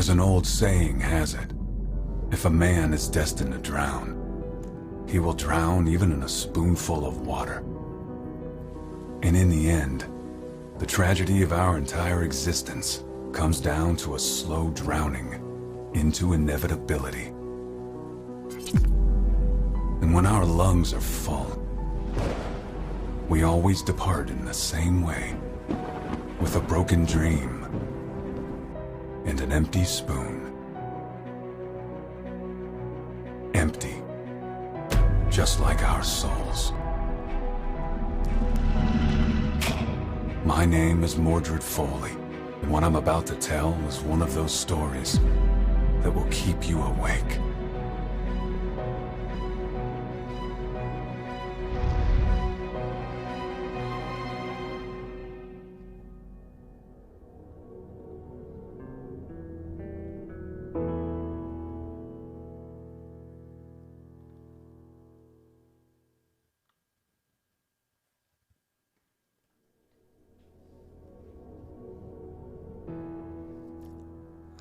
As an old saying has it, if a man is destined to drown, he will drown even in a spoonful of water. And in the end, the tragedy of our entire existence comes down to a slow drowning into inevitability. And when our lungs are full, we always depart in the same way, with a broken dream and an empty spoon. Empty, just like our souls. My name is Mordred Foley, and what I'm about to tell is one of those stories that will keep you awake.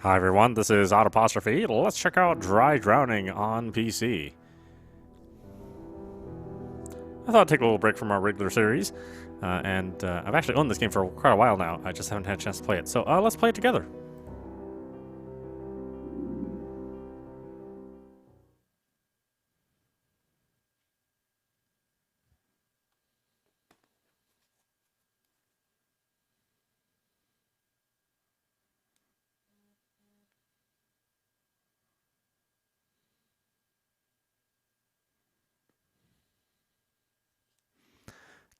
Hi everyone, this is audap. Let's check out Dry Drowning on PC. I thought I'd take a little break from our regular series, and I've actually owned this game for quite a while now. I just haven't had a chance to play it, so let's play it together.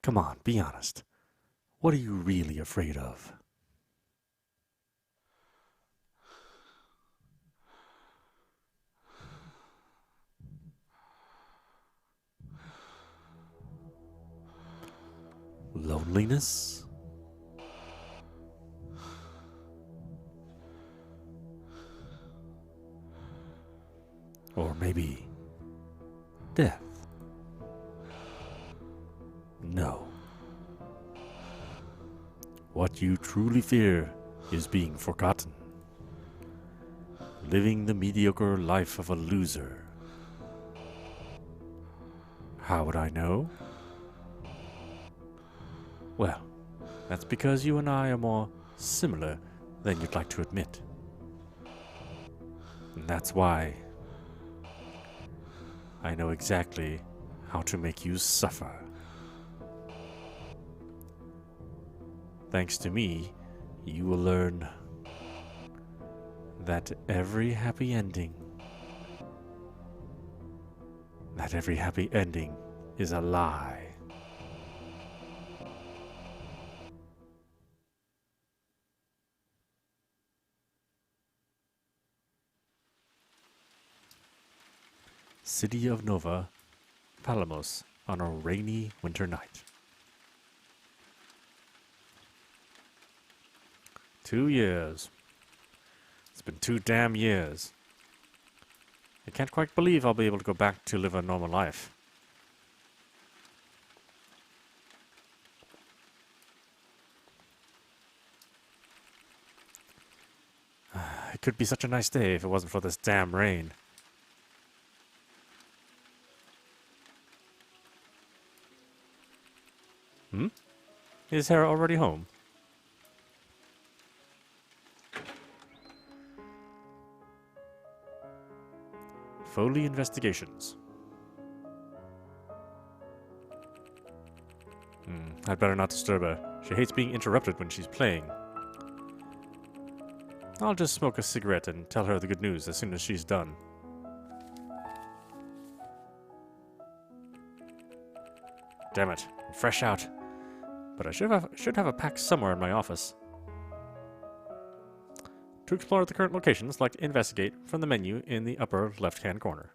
Come on, be honest. What are you really afraid of? Loneliness? Or maybe death? No. What you truly fear is being forgotten. Living the mediocre life of a loser. How would I know? Well, that's because you and I are more similar than you'd like to admit. And that's why I know exactly how to make you suffer. Thanks to me, you will learn that every happy ending is a lie. City of Nova, Palamos, on a rainy winter night. 2 years. It's been 2 damn years. I can't quite believe I'll be able to go back to live a normal life. It could be such a nice day if it wasn't for this damn rain. Is Hera already home? Foley investigations. I'd better not disturb her. She hates being interrupted when she's playing. I'll just smoke a cigarette and tell her the good news as soon as she's done. Damn it, I'm fresh out. But I should have a pack somewhere in my office. To explore the current location, select Investigate from the menu in the upper left-hand corner.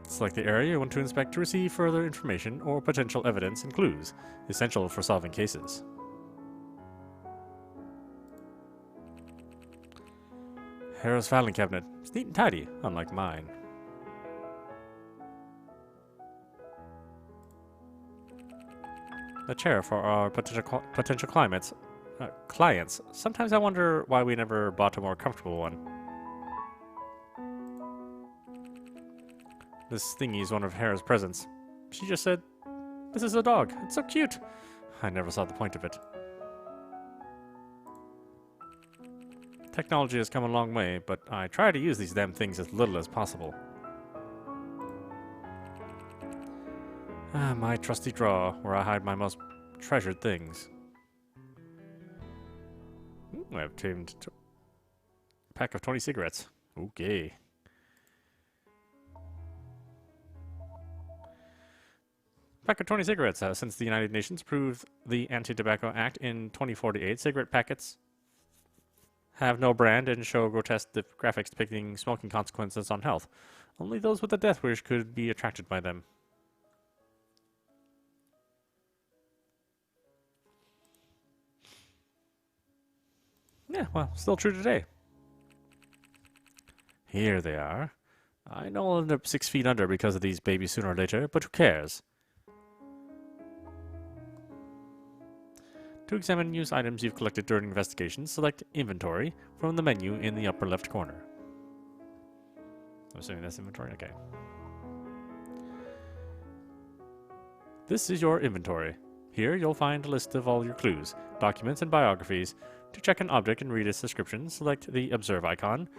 Select the area you want to inspect to receive further information or potential evidence and clues, essential for solving cases. Hera's filing cabinet. It's neat and tidy, unlike mine. The chair for our potential clients. Sometimes I wonder why we never bought a more comfortable one. This thingy is one of Hera's presents. She just said, "This is a dog. It's so cute." I never saw the point of it. Technology has come a long way, but I try to use these damn things as little as possible. My trusty drawer, where I hide my most treasured things. Ooh, I've obtained a pack of 20 cigarettes. Okay. Pack of 20 cigarettes. Since the United Nations approved the Anti-Tobacco Act in 2048, cigarette packets have no brand and show grotesque graphics depicting smoking consequences on health. Only those with a death wish could be attracted by them. Yeah, well, still true today. Here they are. I know I'll end up 6 feet under because of these babies sooner or later, but who cares? To examine used items you've collected during investigations, select Inventory from the menu in the upper left corner. I'm assuming that's inventory? Okay. This is your inventory. Here you'll find a list of all your clues, documents, and biographies. To check an object and read its description, select the Observe icon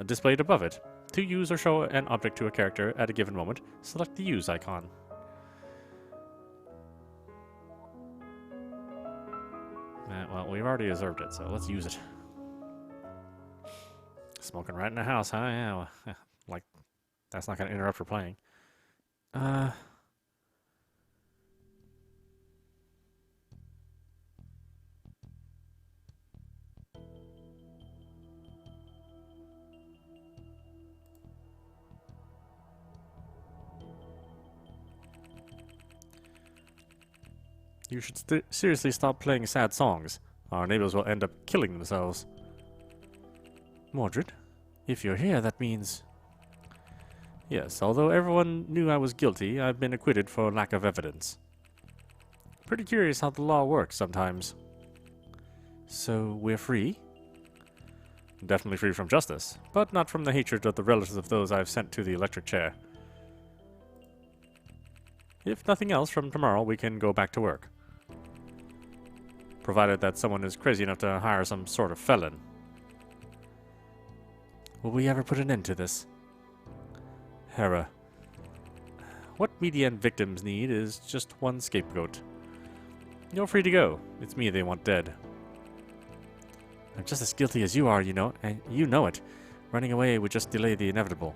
displayed above it. To use or show an object to a character at a given moment, select the Use icon. Well, we've already observed it, so let's use it. Smoking right in the house, huh? Yeah, well, like, that's not going to interrupt her playing. You should seriously stop playing sad songs. Our neighbors will end up killing themselves. Mordred, if you're here, that means... Yes, although everyone knew I was guilty, I've been acquitted for lack of evidence. Pretty curious how the law works sometimes. So, we're free? Definitely free from justice, but not from the hatred of the relatives of those I've sent to the electric chair. If nothing else, from tomorrow we can go back to work. Provided that someone is crazy enough to hire some sort of felon. Will we ever put an end to this? Hera. What media and victims need is just one scapegoat. You're free to go. It's me they want dead. I'm just as guilty as you are, you know, and you know it. Running away would just delay the inevitable.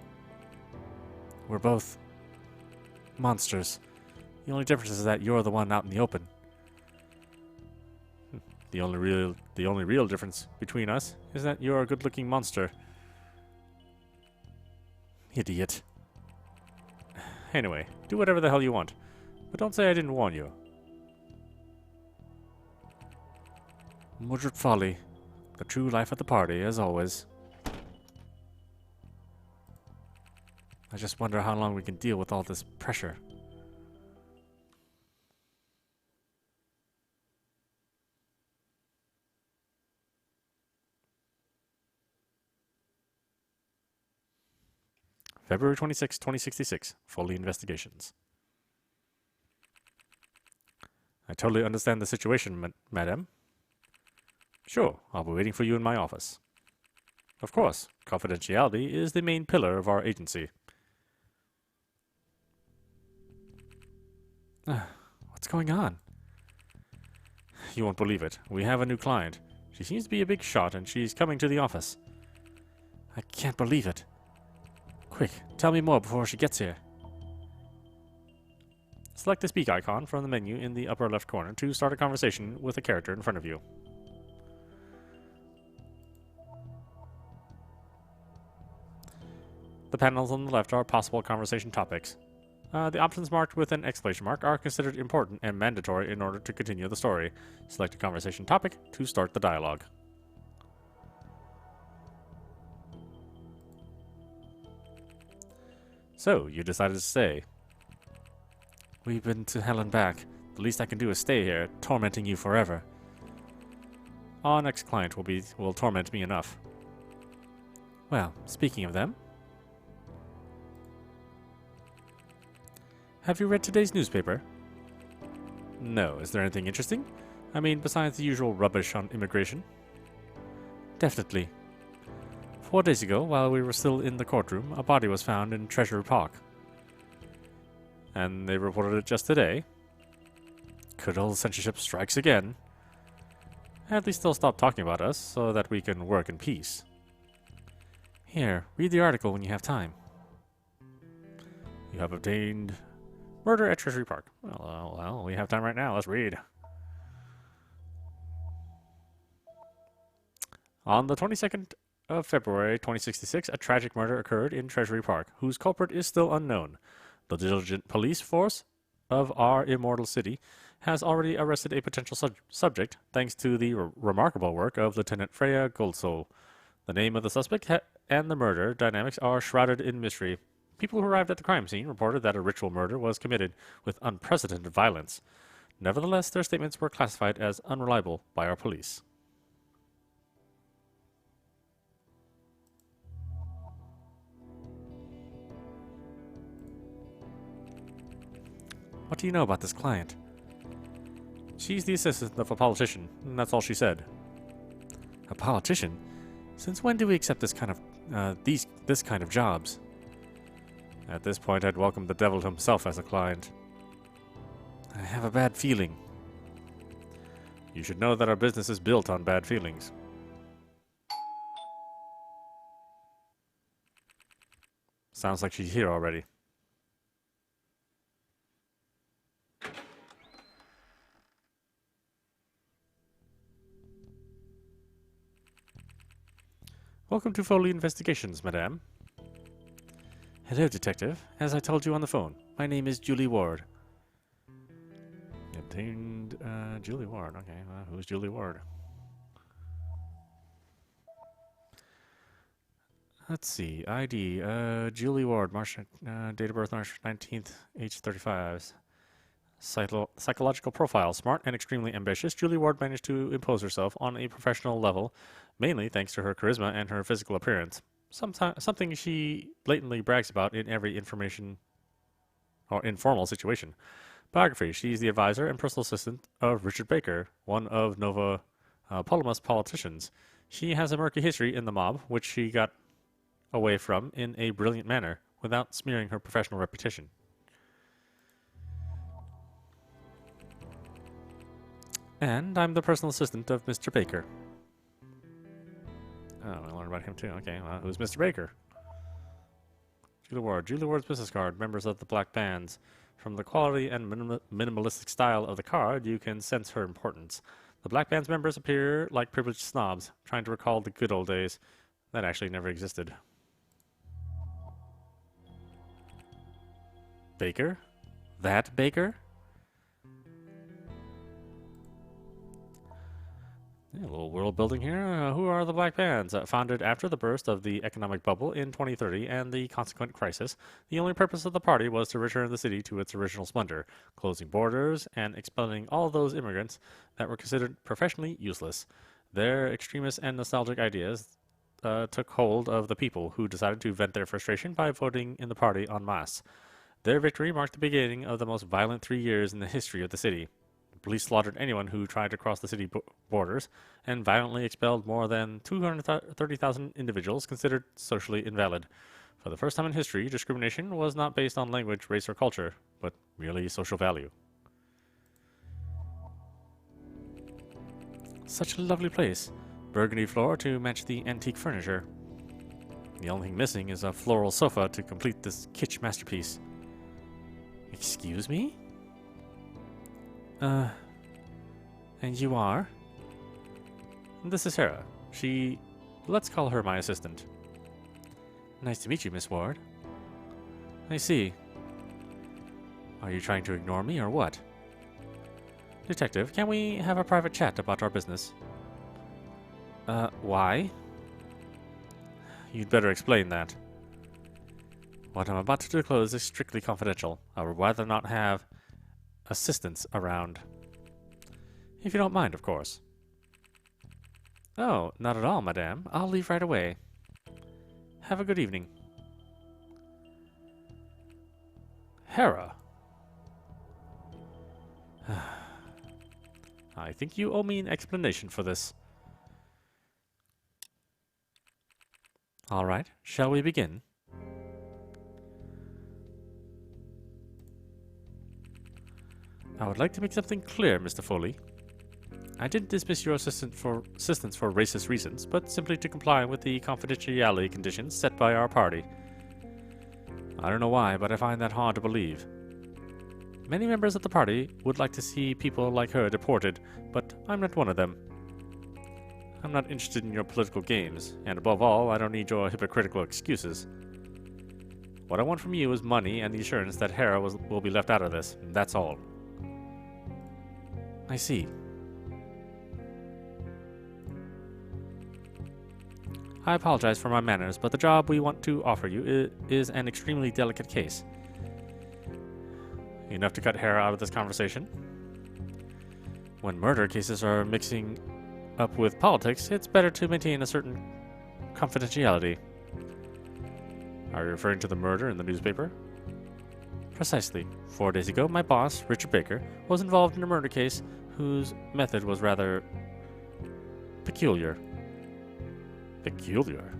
We're both monsters. The only difference is that you're the one out in the open. The only real difference between us is that you're a good-looking monster. Idiot. Anyway, do whatever the hell you want. But don't say I didn't warn you. Mordred Foley. The true life at the party, as always. I just wonder how long we can deal with all this pressure. February 26, 2066. Foley Investigations. I totally understand the situation, madam. Sure, I'll be waiting for you in my office. Of course, confidentiality is the main pillar of our agency. What's going on? You won't believe it. We have a new client. She seems to be a big shot, and she's coming to the office. I can't believe it. Quick, tell me more before she gets here. Select the speak icon from the menu in the upper left corner to start a conversation with a character in front of you. The panels on the left are possible conversation topics. The options marked with an exclamation mark are considered important and mandatory in order to continue the story. Select a conversation topic to start the dialogue. So, you decided to stay. We've been to hell and back. The least I can do is stay here, tormenting you forever. Our next client will torment me enough. Well, speaking of them, have you read today's newspaper? No. Is there anything interesting? I mean, besides the usual rubbish on immigration? Definitely. 4 days ago, while we were still in the courtroom, a body was found in Treasury Park. And they reported it just today. Good old censorship strikes again. At least they'll stop talking about us, so that we can work in peace. Here, read the article when you have time. You have obtained murder at Treasury Park. Well, we have time right now. Let's read. On the 22nd of February 2066, a tragic murder occurred in Treasury Park, whose culprit is still unknown. The diligent police force of our immortal city has already arrested a potential subject, thanks to the remarkable work of Lieutenant Freya Goldsoul. The name of the suspect and the murder dynamics are shrouded in mystery. People who arrived at the crime scene reported that a ritual murder was committed with unprecedented violence. Nevertheless, their statements were classified as unreliable by our police. What do you know about this client? She's the assistant of a politician, and that's all she said. A politician? Since when do we accept this kind of jobs? At this point, I'd welcome the devil himself as a client. I have a bad feeling. You should know that our business is built on bad feelings. Sounds like she's here already. Welcome to Foley Investigations, madame. Hello, detective. As I told you on the phone, my name is Julie Ward. Obtained, Julie Ward. Okay, who's Julie Ward? Let's see. ID, Julie Ward, date of birth March 19th, age 35. Psychological profile, smart and extremely ambitious. Julie Ward managed to impose herself on a professional level, mainly thanks to her charisma and her physical appearance. Something she blatantly brags about in every informal situation. Biography: she's the advisor and personal assistant of Richard Baker, one of Nova Polymus politicians. She has a murky history in the mob, which she got away from in a brilliant manner, without smearing her professional reputation. And I'm the personal assistant of Mr. Baker. Oh, I learned about him too. Okay, well, who's Mr. Baker? Julie Ward. Julie Ward's business card. Members of the Black Bands. From the quality and minimalistic style of the card, you can sense her importance. The Black Band's members appear like privileged snobs, trying to recall the good old days. That actually never existed. Baker? That Baker? Yeah, a little world building here. Who are the Black Bands? Founded after the burst of the economic bubble in 2030 and the consequent crisis, the only purpose of the party was to return the city to its original splendor, closing borders and expelling all those immigrants that were considered professionally useless. Their extremist and nostalgic ideas took hold of the people, who decided to vent their frustration by voting in the party en masse. Their victory marked the beginning of the most violent 3 years in the history of the city. Police slaughtered anyone who tried to cross the city borders and violently expelled more than 230,000 individuals considered socially invalid. For the first time in history, discrimination was not based on language, race, or culture, but merely social value. Such a lovely place. Burgundy floor to match the antique furniture. The only thing missing is a floral sofa to complete this kitsch masterpiece. Excuse me? And you are? This is Sarah. Let's call her my assistant. Nice to meet you, Miss Ward. I see. Are you trying to ignore me or what? Detective, can we have a private chat about our business? Why? You'd better explain that. What I'm about to disclose is strictly confidential. I would rather not have assistants around. If you don't mind, of course. Oh, not at all, madame. I'll leave right away. Have a good evening. Hera. I think you owe me an explanation for this. All right, shall we begin? I would like to make something clear, Mr. Foley. I didn't dismiss your assistance for racist reasons, but simply to comply with the confidentiality conditions set by our party. I don't know why, but I find that hard to believe. Many members of the party would like to see people like her deported, but I'm not one of them. I'm not interested in your political games, and above all, I don't need your hypocritical excuses. What I want from you is money and the assurance that Hera will be left out of this, and that's all. I see. I apologize for my manners, but the job we want to offer you is an extremely delicate case. Enough to cut Hera out of this conversation? When murder cases are mixing up with politics, it's better to maintain a certain confidentiality. Are you referring to the murder in the newspaper? Precisely. 4 days ago, my boss, Richard Baker, was involved in a murder case whose method was rather peculiar. Peculiar?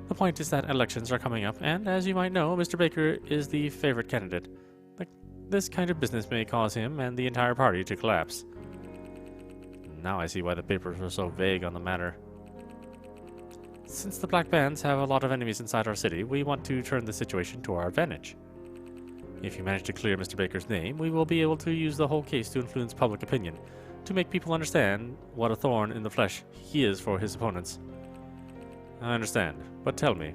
The point is that elections are coming up, and as you might know, Mr. Baker is the favorite candidate. This kind of business may cause him and the entire party to collapse. Now I see why the papers were so vague on the matter. Since the Black Bands have a lot of enemies inside our city, we want to turn the situation to our advantage. If you manage to clear Mr. Baker's name, we will be able to use the whole case to influence public opinion, to make people understand what a thorn in the flesh he is for his opponents. I understand, but tell me,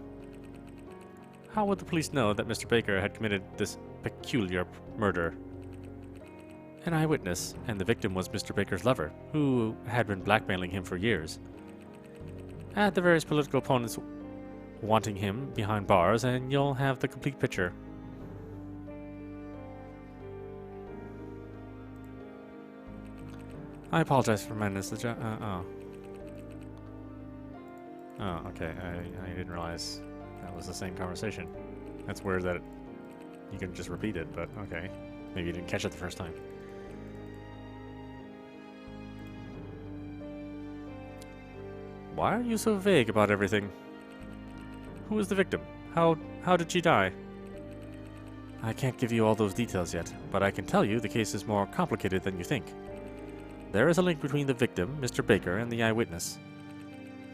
how would the police know that Mr. Baker had committed this peculiar murder? An eyewitness, and the victim was Mr. Baker's lover, who had been blackmailing him for years. Add the various political opponents wanting him behind bars, and you'll have the complete picture. I apologize for my message. Oh, okay. I didn't realize that was the same conversation. That's weird that you can just repeat it, but okay. Maybe you didn't catch it the first time. Why are you so vague about everything? Who is the victim? How did she die? I can't give you all those details yet, but I can tell you the case is more complicated than you think. There is a link between the victim, Mr. Baker, and the eyewitness.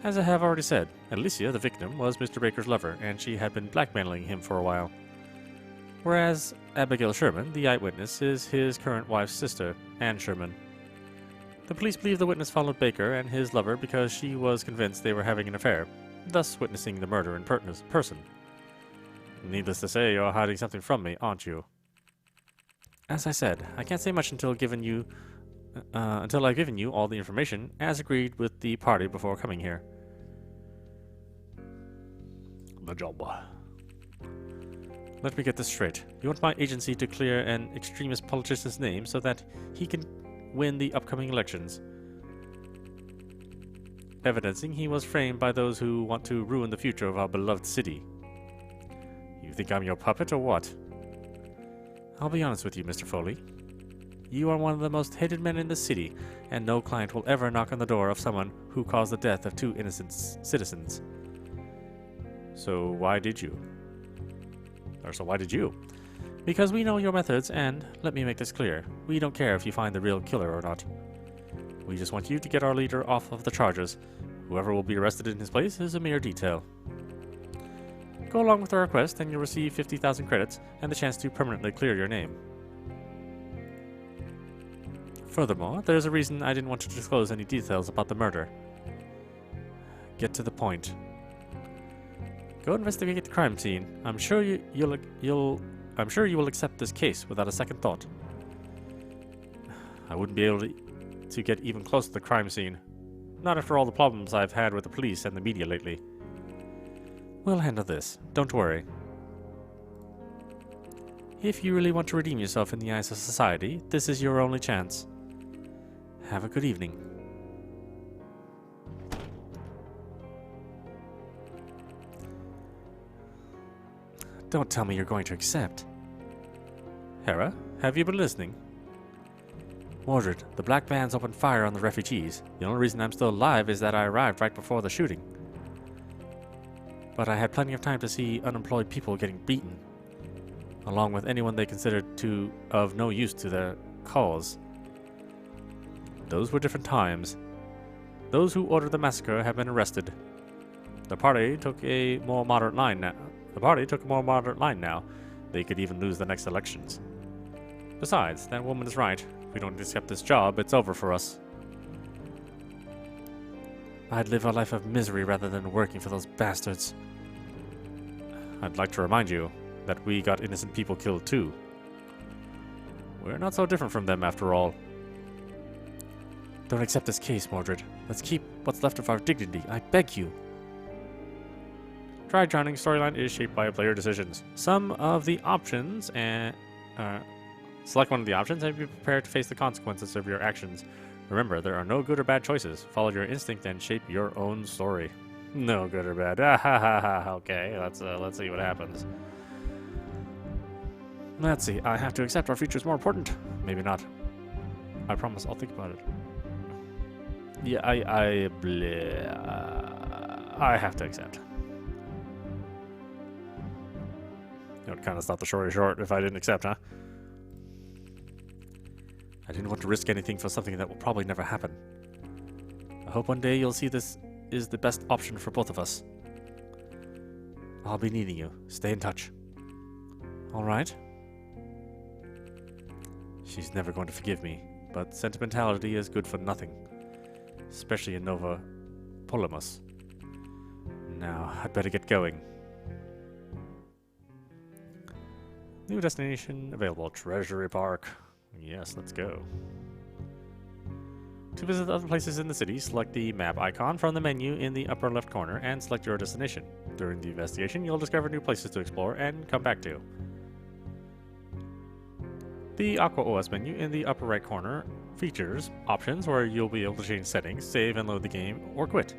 As I have already said, Alicia, the victim, was Mr. Baker's lover, and she had been blackmailing him for a while. Whereas Abigail Sherman, the eyewitness, is his current wife's sister, Anne Sherman. The police believe the witness followed Baker and his lover because she was convinced they were having an affair, thus witnessing the murder in person. Needless to say, you're hiding something from me, aren't you? As I said, I can't say much until I've given you all the information, as agreed with the party before coming here. The job. Let me get this straight. You want my agency to clear an extremist politician's name so that he can win the upcoming elections, evidencing he was framed by those who want to ruin the future of our beloved city. You think I'm your puppet or what? I'll be honest with you, Mr. Foley. You are one of the most hated men in the city, and no client will ever knock on the door of someone who caused the death of 2 innocent citizens. So why did you? Because we know your methods, and let me make this clear. We don't care if you find the real killer or not. We just want you to get our leader off of the charges. Whoever will be arrested in his place is a mere detail. Go along with our request, and you'll receive 50,000 credits and the chance to permanently clear your name. Furthermore, there's a reason I didn't want to disclose any details about the murder. Get to the point. Go investigate the crime scene. I'm sure you will accept this case without a second thought. I wouldn't be able to get even close to the crime scene. Not after all the problems I've had with the police and the media lately. We'll handle this. Don't worry. If you really want to redeem yourself in the eyes of society, this is your only chance. Have a good evening. Don't tell me you're going to accept. Hera, have you been listening? Mordred, the Black Bands opened fire on the refugees. The only reason I'm still alive is that I arrived right before the shooting. But I had plenty of time to see unemployed people getting beaten, along with anyone they considered of no use to their cause. Those were different times. Those who ordered the massacre have been arrested. The party took a more moderate line now. They could even lose the next elections. Besides, that woman is right. If we don't accept this job, it's over for us. I'd live a life of misery rather than working for those bastards. I'd like to remind you that we got innocent people killed too. We're not so different from them after all. Don't accept this case, Mordred. Let's keep what's left of our dignity, I beg you. Dry Drowning storyline is shaped by player decisions. Some of the options select one of the options and be prepared to face the consequences of your actions. Remember, there are no good or bad choices. Follow your instinct and shape your own story. No good or bad. Okay, let's see what happens. Let's see. I have to accept our future is more important. Maybe not. I promise I'll think about it. Yeah, I have to accept. It would kind of stop the story short if I didn't accept, huh? I didn't want to risk anything for something that will probably never happen. I hope one day you'll see this is the best option for both of us. I'll be needing you. Stay in touch. All right? She's never going to forgive me, but sentimentality is good for nothing. Especially in Nova Polemus. Now, I'd better get going. New destination available, Treasury Park. Yes, let's go. To visit other places in the city, select the map icon from the menu in the upper left corner and select your destination. During the investigation, you'll discover new places to explore and come back to. The Aqua OS menu in the upper right corner features options where you'll be able to change settings, save and load the game, or quit.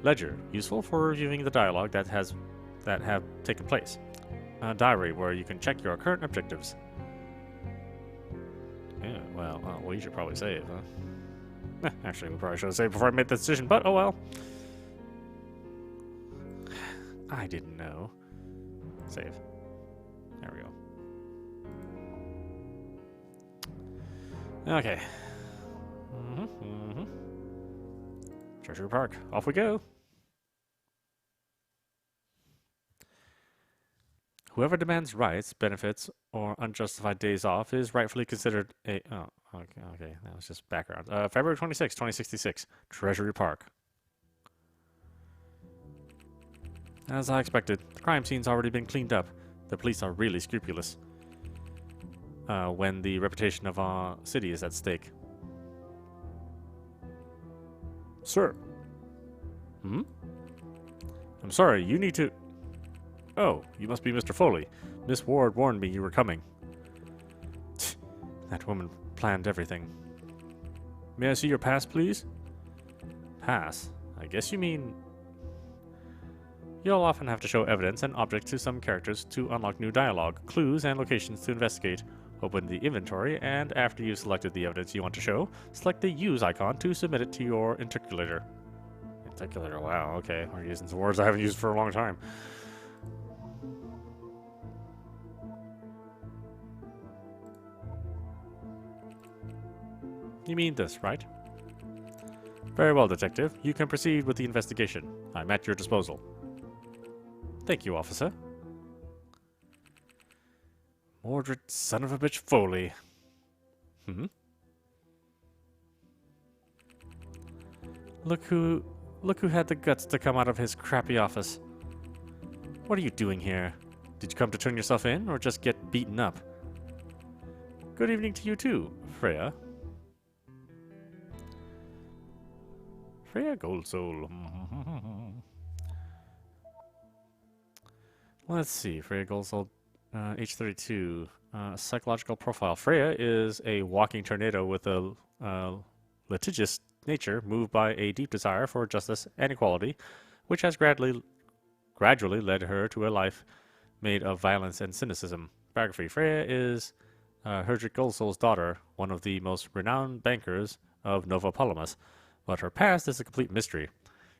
Ledger, useful for reviewing the dialogue that have taken place. Diary, where you can check your current objectives. Yeah, well, we should probably save, huh? Actually, we probably should have saved before I made the decision, but oh well. I didn't know. Save. There we go. Okay. Treasury Park. Off we go. Whoever demands rights, benefits, or unjustified days off is rightfully considered a... Oh, okay. That was just background. February 26, 2066. Treasury Park. As I expected, the crime scene's already been cleaned up. The police are really scrupulous. When the reputation of our city is at stake. Sir. I'm sorry, you need to... Oh, you must be Mr. Foley. Miss Ward warned me you were coming. That woman planned everything. May I see your pass, please? Pass? I guess you mean... You'll often have to show evidence and objects to some characters to unlock new dialogue, clues, and locations to investigate. Open the inventory, and after you've selected the evidence you want to show, select the Use icon to submit it to your interculator. Interculator, wow, okay. We're using some words I haven't used for a long time. You mean this, right? Very well, Detective. You can proceed with the investigation. I'm at your disposal. Thank you, officer. Mordred, son of a bitch, Foley. Look who had the guts to come out of his crappy office. What are you doing here? Did you come to turn yourself in, or just get beaten up? Good evening to you too, Freya. Freya Goldsoul. Let's see, Freya Goldsoul. H32. Psychological profile. Freya is a walking tornado with a litigious nature moved by a deep desire for justice and equality, which has gradually led her to a life made of violence and cynicism. Biography. Freya is Herdrick Goldsoul's daughter, one of the most renowned bankers of Nova Polymus, but her past is a complete mystery.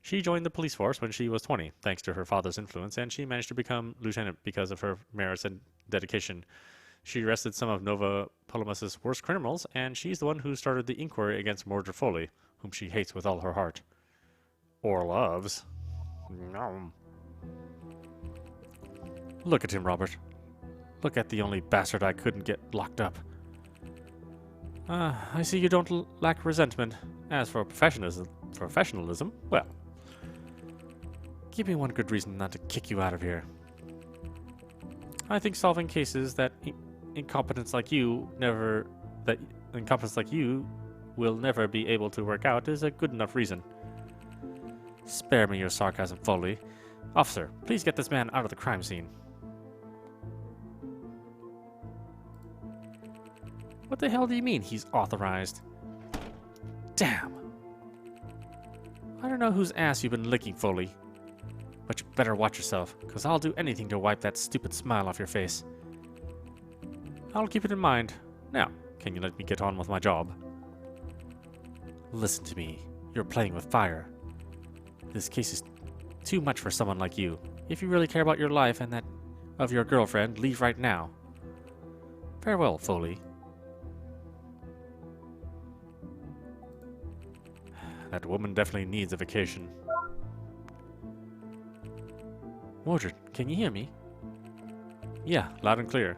She joined the police force when she was 20, thanks to her father's influence, and she managed to become lieutenant because of her merits and dedication. She arrested some of Nova Polymus's worst criminals, and she's the one who started the inquiry against Mordred Foley, whom she hates with all her heart. Or loves. No. Look at him, Robert. Look at the only bastard I couldn't get locked up. I see you don't lack resentment. As for professionalism, well, give me one good reason not to kick you out of here. I think solving cases that incompetence like you will never be able to work out is a good enough reason. Spare me your sarcasm, Foley. Officer, please get this man out of the crime scene. What the hell do you mean he's authorized? Damn. I don't know whose ass you've been licking, Foley. But you better watch yourself, because I'll do anything to wipe that stupid smile off your face. I'll keep it in mind. Now, can you let me get on with my job? Listen to me. You're playing with fire. This case is too much for someone like you. If you really care about your life and that of your girlfriend, leave right now. Farewell, Foley. That woman definitely needs a vacation. Mordred, can you hear me? Yeah, loud and clear.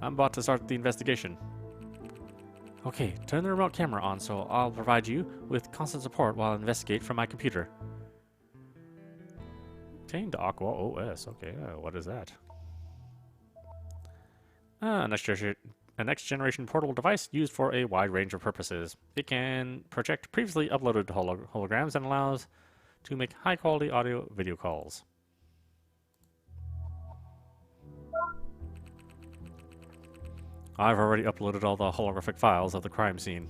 I'm about to start the investigation. Okay, turn the remote camera on so I'll provide you with constant support while I investigate from my computer. Obtained Aqua OS. Okay, what is that? A next generation portable device used for a wide range of purposes. It can project previously uploaded holograms and allows to make high quality audio video calls. I've already uploaded all the holographic files of the crime scene.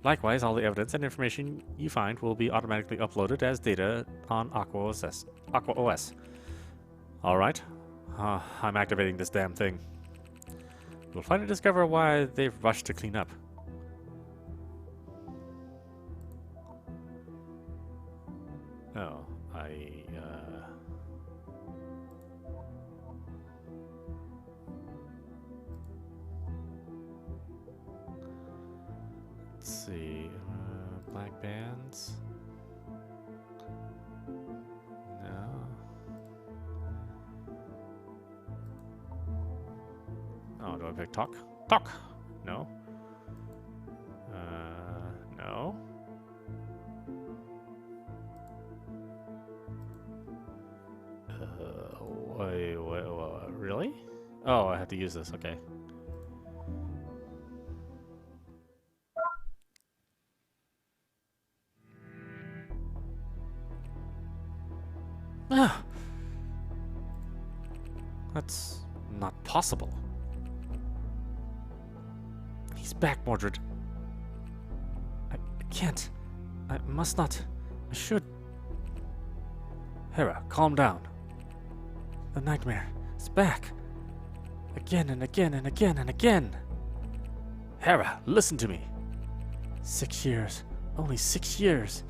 Likewise, all the evidence and information you find will be automatically uploaded as data on Aqua OS. Alright, I'm activating this damn thing. You'll finally discover why they've rushed to clean up. Oh, let's see, black bands. No. Oh, do I pick talk? Talk! No. No. Wait, really? Oh, I have to use this, okay. Ah! That's not possible. He's back, Mordred. I can't. I must not. I should. Hera, calm down. The nightmare is back. Again and again and again and again. Hera, listen to me. 6 years. Only 6 years.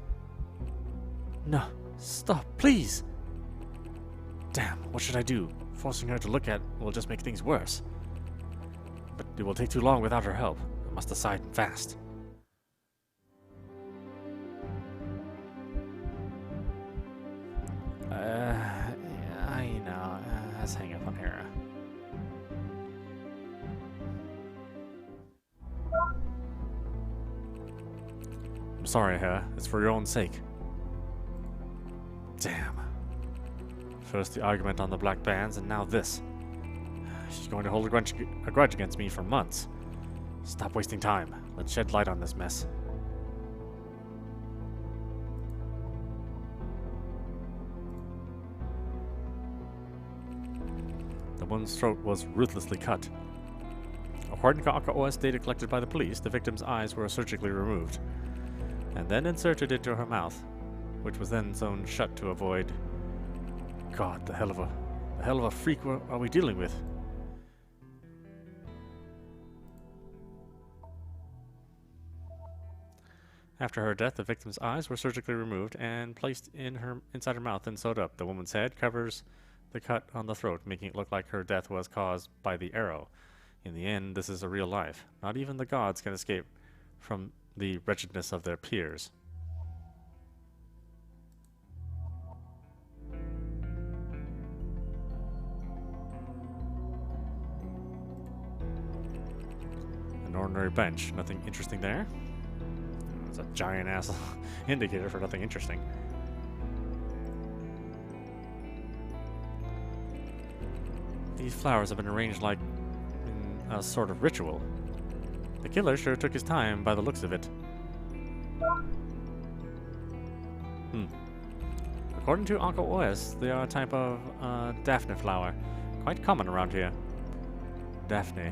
No, stop, please. Damn, what should I do? Forcing her to look at will just make things worse. But it will take too long without her help. I must decide fast. I know. Let's hang up on Hera. I'm sorry, Hera. It's for your own sake. Damn. First the argument on the black bands, and now this. She's going to hold a grudge against me for months. Stop wasting time. Let's shed light on this mess. The woman's throat was ruthlessly cut. According to OS data collected by the police, the victim's eyes were surgically removed and then inserted into her mouth, which was then sewn shut to avoid... God, the hell of a freak are we dealing with? After her death, the victim's eyes were surgically removed and placed inside her mouth and sewed up. The woman's head covers the cut on the throat, making it look like her death was caused by the arrow. In the end, this is a real life. Not even the gods can escape from the wretchedness of their peers. An ordinary bench, nothing interesting there. It's a giant ass indicator for nothing interesting. These flowers have been arranged like in a sort of ritual. The killer sure took his time by the looks of it. According to Uncle OS, they are a type of Daphne flower, quite common around here. Daphne,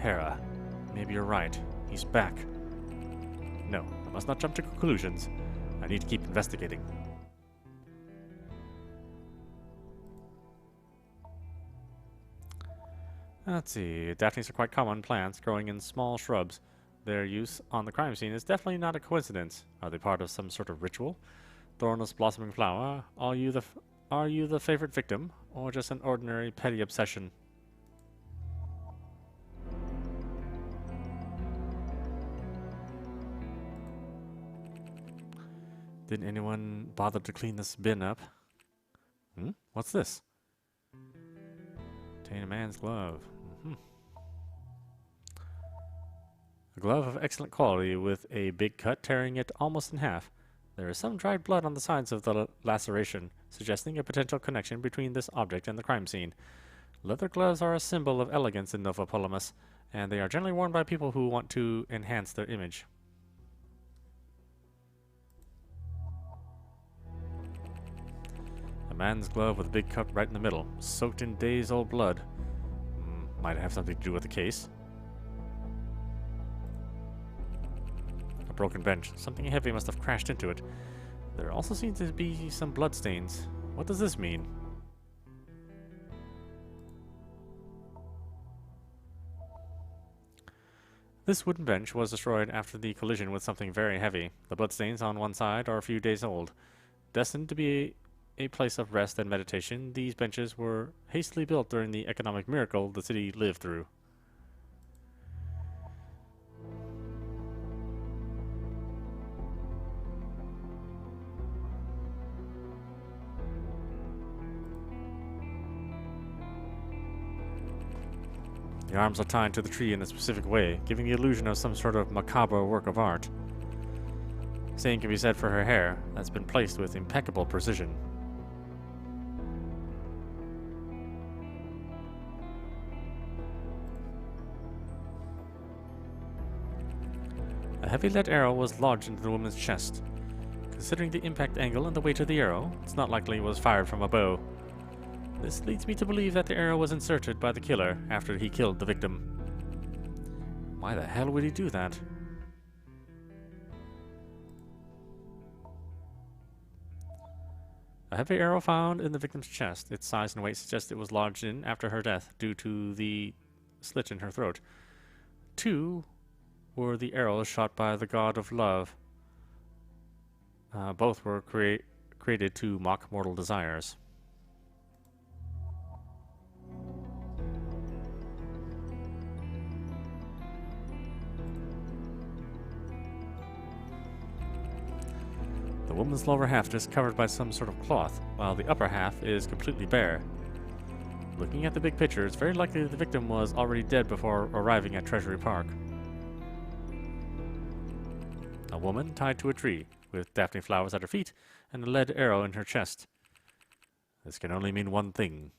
Hera. Maybe you're right. He's back. No, I must not jump to conclusions. I need to keep investigating. Let's see. Daphnes are quite common plants growing in small shrubs. Their use on the crime scene is definitely not a coincidence. Are they part of some sort of ritual? Thornless blossoming flower, are you the favorite victim, or just an ordinary petty obsession? Didn't anyone bother to clean this bin up? What's this? Obtain a man's glove. A glove of excellent quality with a big cut tearing it almost in half. There is some dried blood on the sides of the laceration, suggesting a potential connection between this object and the crime scene. Leather gloves are a symbol of elegance in Nova Polemus, and they are generally worn by people who want to enhance their image. A man's glove with a big cut right in the middle, soaked in days-old blood. Might have something to do with the case. A broken bench. Something heavy must have crashed into it. There also seems to be some bloodstains. What does this mean? This wooden bench was destroyed after the collision with something very heavy. The bloodstains on one side are a few days old. Destined to be a place of rest and meditation, these benches were hastily built during the economic miracle the city lived through. The arms are tied to the tree in a specific way, giving the illusion of some sort of macabre work of art. Same can be said for her hair, that's been placed with impeccable precision. A heavy lead arrow was lodged into the woman's chest. Considering the impact angle and the weight of the arrow, it's not likely it was fired from a bow. This leads me to believe that the arrow was inserted by the killer after he killed the victim. Why the hell would he do that? A heavy arrow found in the victim's chest. Its size and weight suggest it was lodged in after her death due to the slit in her throat. 2 were the arrows shot by the god of love. Both were created to mock mortal desires. The woman's lower half is covered by some sort of cloth, while the upper half is completely bare. Looking at the big picture, it's very likely the victim was already dead before arriving at Treasury Park. A woman tied to a tree, with Daphne flowers at her feet and a lead arrow in her chest. This can only mean one thing.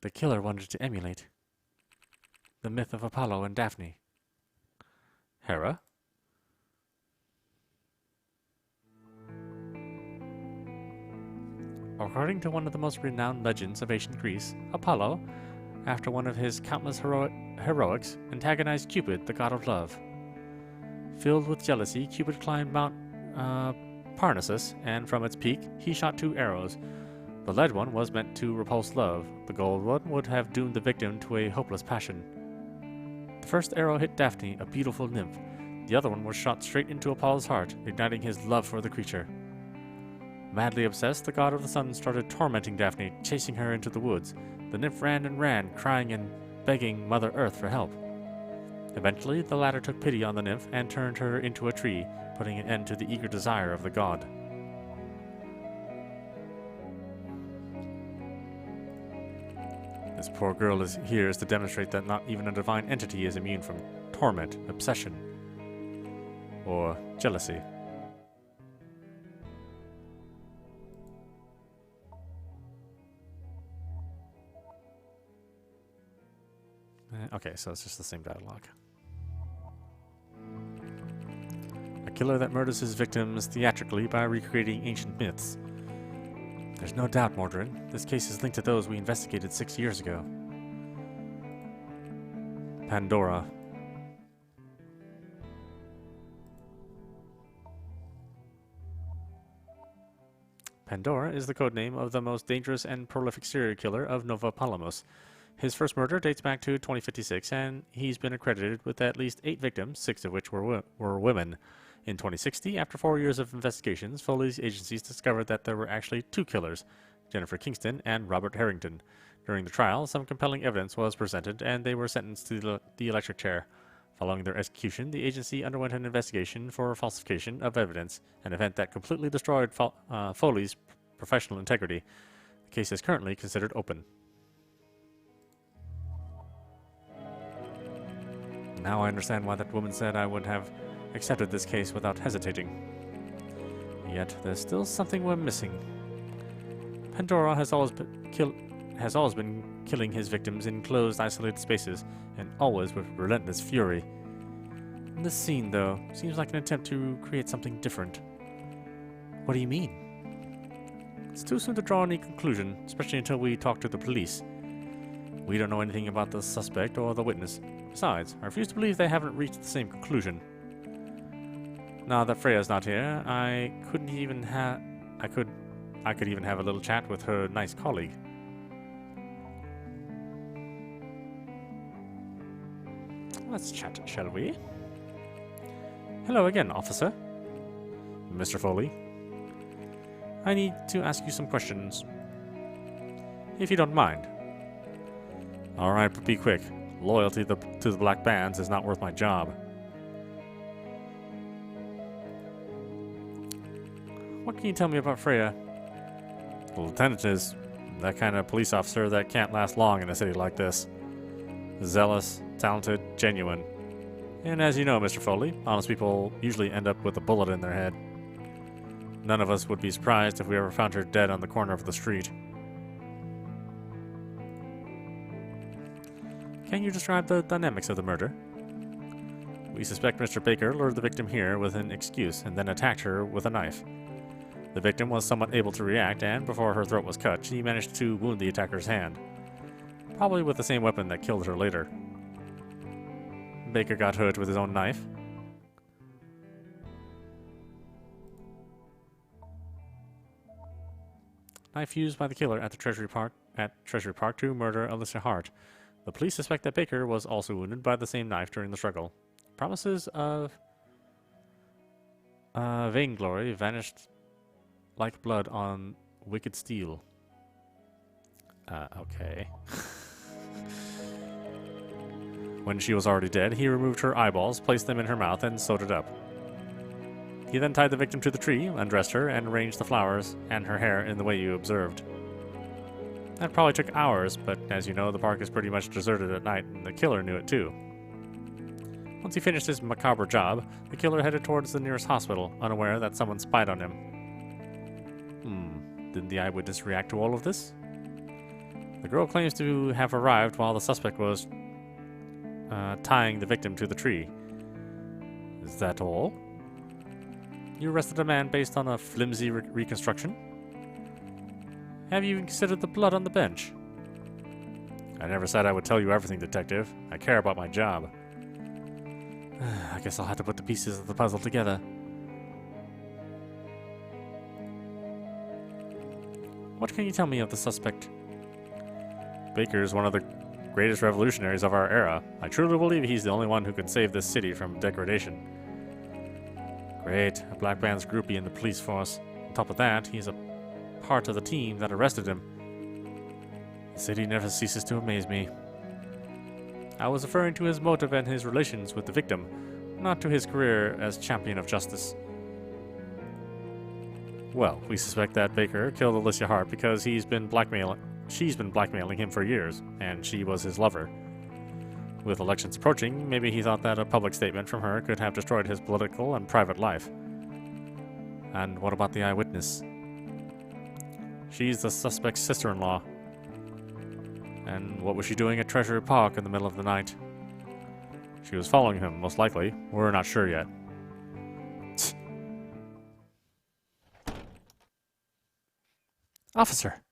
The killer wanted to emulate the myth of Apollo and Daphne. Hera? Or according to one of the most renowned legends of ancient Greece, Apollo, after one of his countless heroics, antagonized Cupid, the god of love. Filled with jealousy, Cupid climbed Mount Parnassus, and from its peak, he shot 2 arrows. The lead one was meant to repulse love. The gold one would have doomed the victim to a hopeless passion. The first arrow hit Daphne, a beautiful nymph. The other one was shot straight into Apollo's heart, igniting his love for the creature. Madly obsessed, the god of the sun started tormenting Daphne, chasing her into the woods. The nymph ran and ran, crying and begging Mother Earth for help. Eventually, the latter took pity on the nymph and turned her into a tree, putting an end to the eager desire of the god. This poor girl is here to demonstrate that not even a divine entity is immune from torment, obsession, or jealousy. Okay, so it's just the same dialogue. A killer that murders his victims theatrically by recreating ancient myths. There's no doubt, Mordred. This case is linked to those we investigated 6 years ago. Pandora. Pandora is the codename of the most dangerous and prolific serial killer of Nova Palamos. His first murder dates back to 2056, and he's been accredited with at least 8 victims, 6 of which were women. In 2060, after 4 years of investigations, Foley's agencies discovered that there were actually 2 killers, Jennifer Kingston and Robert Harrington. During the trial, some compelling evidence was presented, and they were sentenced to the electric chair. Following their execution, the agency underwent an investigation for falsification of evidence, an event that completely destroyed Foley's professional integrity. The case is currently considered open. Now I understand why that woman said I would have accepted this case without hesitating. Yet there's still something we're missing. Pandora has always been killing his victims in closed, isolated spaces, and always with relentless fury. This scene, though, seems like an attempt to create something different. What do you mean? It's too soon to draw any conclusion, especially until we talk to the police. We don't know anything about the suspect or the witness. Besides, I refuse to believe they haven't reached the same conclusion. Now that Freya's not here, I could even have a little chat with her nice colleague. Let's chat, shall we? Hello again, officer. Mr. Foley. I need to ask you some questions. If you don't mind. Alright, but be quick. Loyalty to the Black Bands is not worth my job. What can you tell me about Freya? The lieutenant is that kind of police officer that can't last long in a city like this. Zealous, talented, genuine. And as you know, Mr. Foley, honest people usually end up with a bullet in their head. None of us would be surprised if we ever found her dead on the corner of the street. Can you describe the dynamics of the murder? We suspect Mr. Baker lured the victim here with an excuse and then attacked her with a knife. The victim was somewhat able to react, and before her throat was cut, she managed to wound the attacker's hand. Probably with the same weapon that killed her later. Baker got hurt with his own knife. Knife used by the killer at Treasury Park to murder Alyssa Hart. The police suspect that Baker was also wounded by the same knife during the struggle. Promises of vainglory vanished like blood on wicked steel. Okay. When she was already dead, he removed her eyeballs, placed them in her mouth, and sewed it up. He then tied the victim to the tree, undressed her, and arranged the flowers and her hair in the way you observed. That probably took hours, but as you know, the park is pretty much deserted at night, and the killer knew it too. Once he finished his macabre job, the killer headed towards the nearest hospital, unaware that someone spied on him. Didn't the eyewitness react to all of this? The girl claims to have arrived while the suspect was tying the victim to the tree. Is that all? You arrested a man based on a flimsy reconstruction? Have you even considered the blood on the bench? I never said I would tell you everything, Detective. I care about my job. I guess I'll have to put the pieces of the puzzle together. What can you tell me of the suspect? Baker is one of the greatest revolutionaries of our era. I truly believe he's the only one who can save this city from degradation. Great, a black man's groupie in the police force. On top of that, he's a part of the team that arrested him. The city never ceases to amaze me. I was referring to his motive and his relations with the victim, not to his career as champion of justice. Well, we suspect that Baker killed Alicia Hart because she's been blackmailing him for years, and she was his lover. With elections approaching, maybe he thought that a public statement from her could have destroyed his political and private life. And what about the eyewitness? She's the suspect's sister-in-law. And what was she doing at Treasury Park in the middle of the night? She was following him, most likely. We're not sure yet. Officer!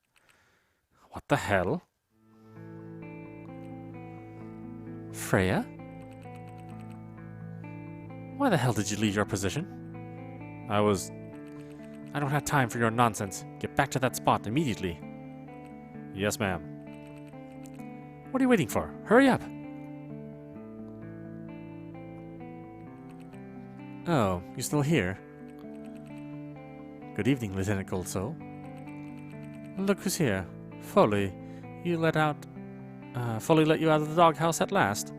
What the hell? Freya? Why the hell did you leave your position? I don't have time for your nonsense. Get back to that spot immediately. Yes, ma'am. What are you waiting for? Hurry up! Oh, you're still here? Good evening, Lieutenant Goldsoul. Look who's here. Foley. Foley let you out of the doghouse at last.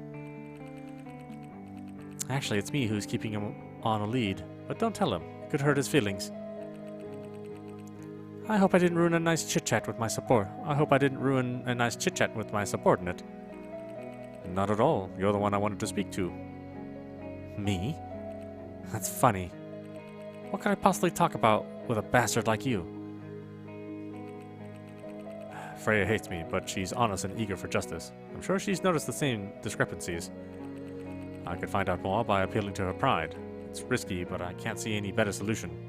Actually, it's me who's keeping him on a lead, but don't tell him. It could hurt his feelings. I hope I didn't ruin a nice chit-chat with my subordinate. Not at all. You're the one I wanted to speak to. Me? That's funny. What could I possibly talk about with a bastard like you? Freya hates me, but she's honest and eager for justice. I'm sure she's noticed the same discrepancies. I could find out more by appealing to her pride. It's risky, but I can't see any better solution.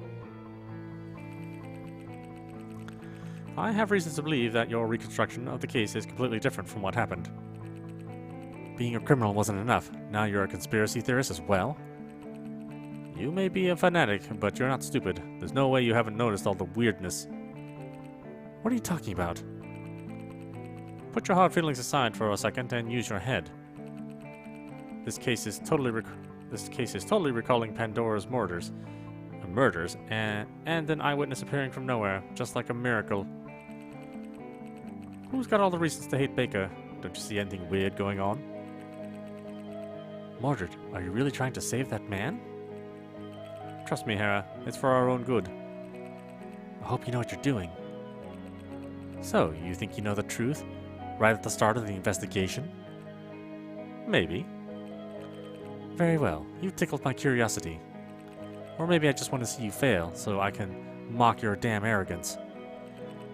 I have reasons to believe that your reconstruction of the case is completely different from what happened. Being a criminal wasn't enough. Now you're a conspiracy theorist as well? You may be a fanatic, but you're not stupid. There's no way you haven't noticed all the weirdness. What are you talking about? Put your hard feelings aside for a second and use your head. This case is totally recalling Pandora's murders, and an eyewitness appearing from nowhere, just like a miracle. Who's got all the reasons to hate Baker? Don't you see anything weird going on? Mordred, are you really trying to save that man? Trust me, Hera. It's for our own good. I hope you know what you're doing. So, you think you know the truth? Right at the start of the investigation? Maybe. Very well. You've tickled my curiosity. Or maybe I just want to see you fail, so I can mock your damn arrogance.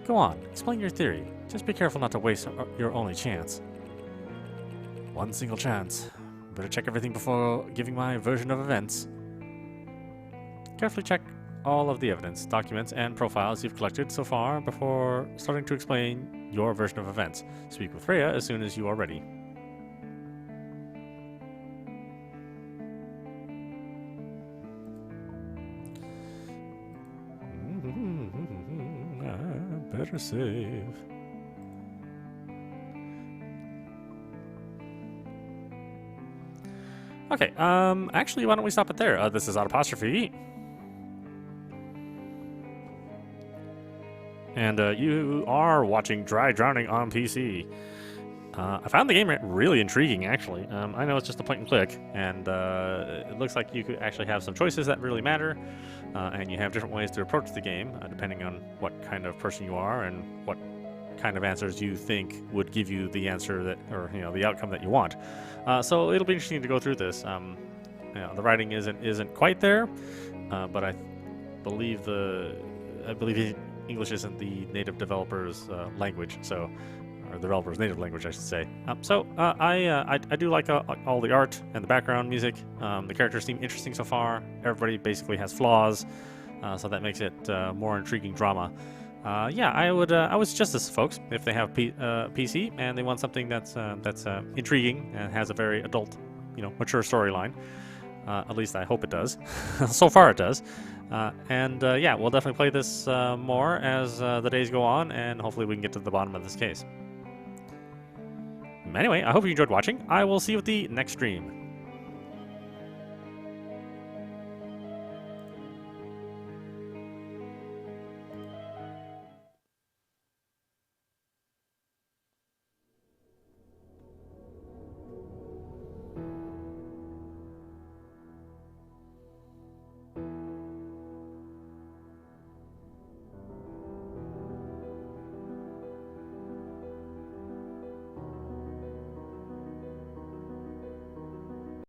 Go on, explain your theory. Just be careful not to waste your only chance. One single chance. Better check everything before giving my version of events. Carefully check all of the evidence, documents, and profiles you've collected so far before starting to explain your version of events. Speak with Freya as soon as you are ready. I better save. Okay, actually, why don't we stop it there? This is audapostrophe. And you are watching Dry Drowning on PC. I found the game really intriguing, actually. I know it's just a point and click, and it looks like you could actually have some choices that really matter, and you have different ways to approach the game, depending on what kind of person you are and what kind of answers you think would give you the answer that, or the outcome that you want. So it'll be interesting to go through this. The writing isn't quite there, but I believe English isn't the native developer's language, or the developer's native language, I should say. I do like all the art and the background music. The characters seem interesting so far. Everybody basically has flaws, so that makes it more intriguing drama. Yeah, I would suggest this, folks, if they have PC and they want something that's intriguing and has a very adult, mature storyline. At least I hope it does. So far it does. Yeah, we'll definitely play this more as the days go on, and hopefully we can get to the bottom of this case. Anyway, I hope you enjoyed watching. I will see you at the next stream.